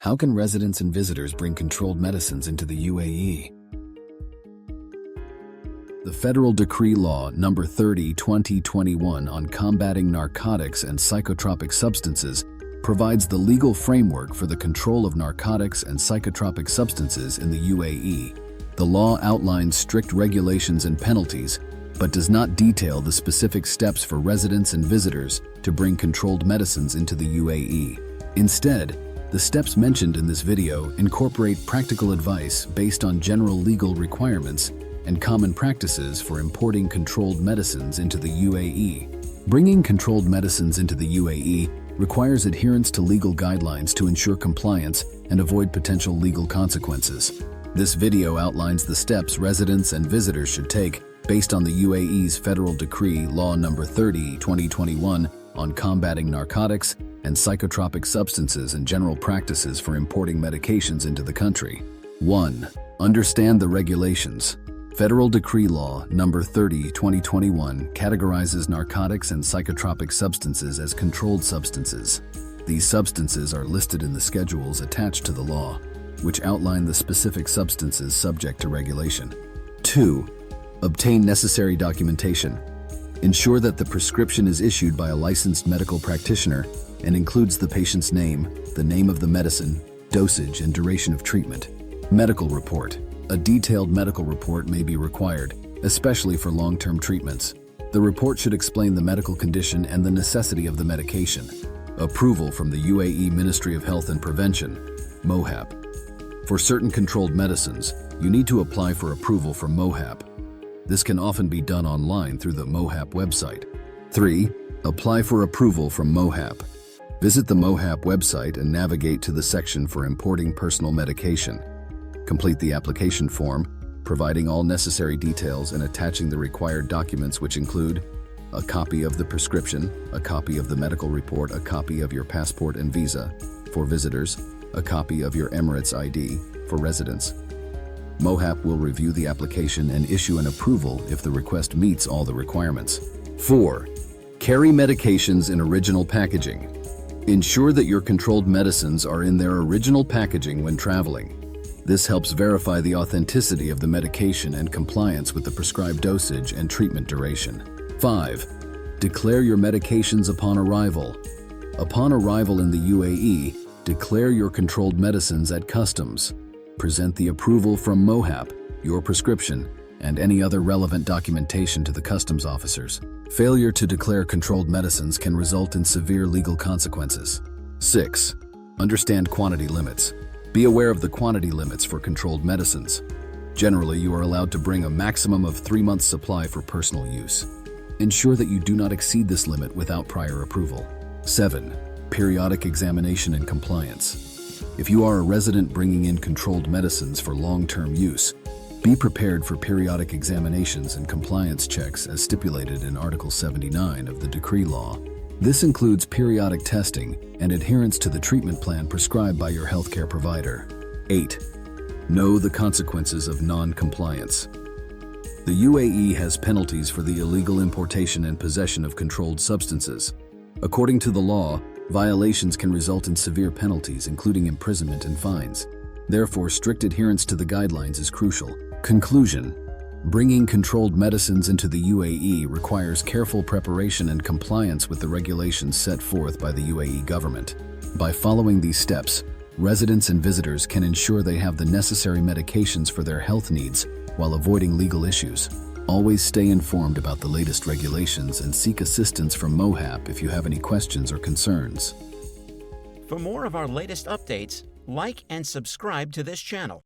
How can residents and visitors bring controlled medicines into the UAE? The Federal Decree Law No. 30/2021 on combating narcotics and psychotropic substances provides the legal framework for the control of narcotics and psychotropic substances in the UAE. The law outlines strict regulations and penalties, but does not detail the specific steps for residents and visitors to bring controlled medicines into the UAE. Instead, the steps mentioned in this video incorporate practical advice based on general legal requirements and common practices for importing controlled medicines into the UAE. Bringing controlled medicines into the UAE requires adherence to legal guidelines to ensure compliance and avoid potential legal consequences. This video outlines the steps residents and visitors should take based on the UAE's Federal Decree Law No. 30/2021 on combating narcotics and psychotropic substances and general practices for importing medications into the country. 1. Understand the regulations. Federal Decree Law No. 30/2021 categorizes narcotics and psychotropic substances as controlled substances. These substances are listed in the schedules attached to the law, which outline the specific substances subject to regulation. 2. Obtain necessary documentation. Ensure that the prescription is issued by a licensed medical practitioner and includes the patient's name, the name of the medicine, dosage, and duration of treatment. Medical report. A detailed medical report may be required, especially for long-term treatments. The report should explain the medical condition and the necessity of the medication. Approval from the UAE Ministry of Health and Prevention, MOHAP. For certain controlled medicines, you need to apply for approval from MOHAP. This can often be done online through the MOHAP website. 3. Apply for approval from MOHAP. Visit the MOHAP website and navigate to the section for importing personal medication. Complete the application form, providing all necessary details and attaching the required documents, which include a copy of the prescription, a copy of the medical report, a copy of your passport and visa for visitors, a copy of your Emirates ID for residents. MOHAP will review the application and issue an approval if the request meets all the requirements. 4. Carry medications in original packaging. Ensure that your controlled medicines are in their original packaging when traveling. This helps verify the authenticity of the medication and compliance with the prescribed dosage and treatment duration. 5. Declare your medications upon arrival. Upon arrival in the UAE, declare your controlled medicines at customs. Present the approval from MOHAP, your prescription, and any other relevant documentation to the customs officers. Failure to declare controlled medicines can result in severe legal consequences. 6. Understand quantity limits. Be aware of the quantity limits for controlled medicines. Generally, you are allowed to bring a maximum of 3 months' supply for personal use. Ensure that you do not exceed this limit without prior approval. 7. Periodic examination and compliance. If you are a resident bringing in controlled medicines for long-term use, be prepared for periodic examinations and compliance checks as stipulated in Article 79 of the Decree Law. This includes periodic testing and adherence to the treatment plan prescribed by your healthcare provider. 8. Know the consequences of non-compliance. The UAE has penalties for the illegal importation and possession of controlled substances. According to the law, violations can result in severe penalties, including imprisonment and fines. Therefore, strict adherence to the guidelines is crucial. Conclusion: bringing controlled medicines into the UAE requires careful preparation and compliance with the regulations set forth by the UAE government. By following these steps, residents and visitors can ensure they have the necessary medications for their health needs while avoiding legal issues. Always stay informed about the latest regulations and seek assistance from MOHAP if you have any questions or concerns. For more of our latest updates, like and subscribe to this channel.